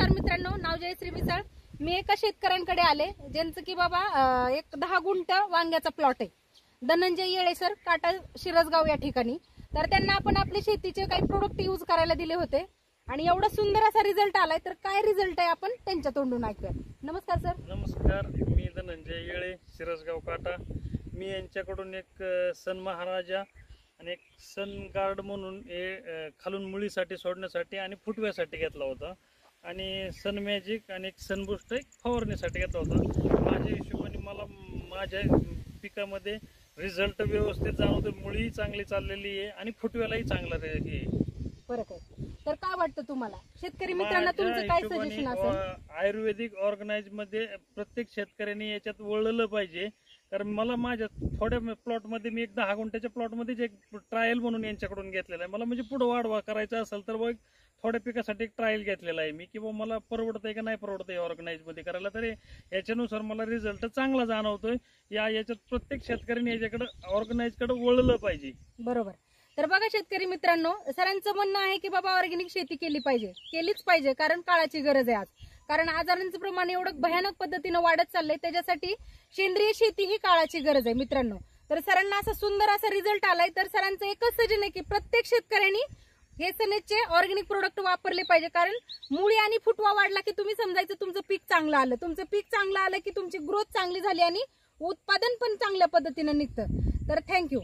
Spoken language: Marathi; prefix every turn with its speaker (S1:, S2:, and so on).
S1: नमस्कार मित्रांनो, नाव जयश्री मिसाळ। मी एका शेतकऱ्यांकडे आले ज्यांचं की बाबा एक 10 गुंठ वांग्याचा प्लॉट आहे। धनंजय येळे सर, काटा शिरसगाव या ठिकाणी। तर त्यांना आपण आपले शेतीचे काही प्रोडक्ट यूज करायला दिले होते आणि एवढा सुंदर असा रिझल्ट आलाय। तर काय रिझल्ट आहे आपण त्यांच्या तोंडून ऐकूया। नमस्कार सर।
S2: नमस्कार, मी धनंजय येळे, शिरसगाव काटा। मी यांच्याकडून एक सन महाराजा आणि एक सन गार्ड म्हणून हे खालून मुळीसाठी सोडण्यासाठी आणि फुटव्यासाठी घेतला होता आणि सन मॅजिक आणि एक सन बूस्ट एक फवारणीसाठी घेतला होता। माझ्या हिशोबाने मला माझ्या पिकामध्ये रिझल्ट व्यवस्थित जाणवतो। मुळी चांगली चाललेली आहे आणि फुटव्यालाही चांगला हे
S1: फरक आहे। तर काय वाटतं तुम्हाला शेतकरी मित्रांना, तुमचं काय सजेशन असेल?
S2: आयुर्वेदिक ऑर्गनाइज मध्ये प्रत्येक शेतकऱ्यांनी याच्यात वळलं पाहिजे। कारण मला माझ्या थोड्या प्लॉट मध्ये मी एक 10 गुंठ्याच्या प्लॉट मध्ये एक ट्रायल म्हणून यांच्याकडून घेतलेला आहे। मला म्हणजे पुढे वाढवा करायचा असेल तर एक थोड्या पिकासाठी एक ट्रायल घेतलेला आहे मी, की मला परवडतंय का नाही परवडतंय ऑर्गनाइज मध्ये करायला। तरी याच्यानुसार मला रिझल्ट चांगला जाणवतोय। याच्यात प्रत्येक शेतकऱ्यांनी याच्याकडे ऑर्गनाइज कडे वळलं पाहिजे।
S1: बरोबर। तर बघा शेतकरी मित्रांनो, सरांचं म्हणणं आहे की बाबा ऑर्गॅनिक शेती केलीच पाहिजे कारण काळाची गरज आहे आज। कारण आजारांचं प्रमाण एवढं भयानक पद्धतीने वाढत चाललंय, त्याच्यासाठी सेंद्रिय शेती ही काळाची गरज आहे मित्रांनो। तर सरांना असा सुंदर असा रिझल्ट आलाय। तर सरांचं एकच सजेशन आहे की प्रत्येक शेतकऱ्यांनी हे सनेजचे ऑर्गॅनिक प्रोडक्ट वापरले पाहिजे। कारण मुळी आणि फुटवा वाढला की तुम्ही समजायचं तुमचं पीक चांगलं आलं। तुमचं पीक चांगलं आलं की तुमची ग्रोथ चांगली झाली आणि उत्पादन पण चांगल्या पद्धतीने निघतं। तर थँक्यू।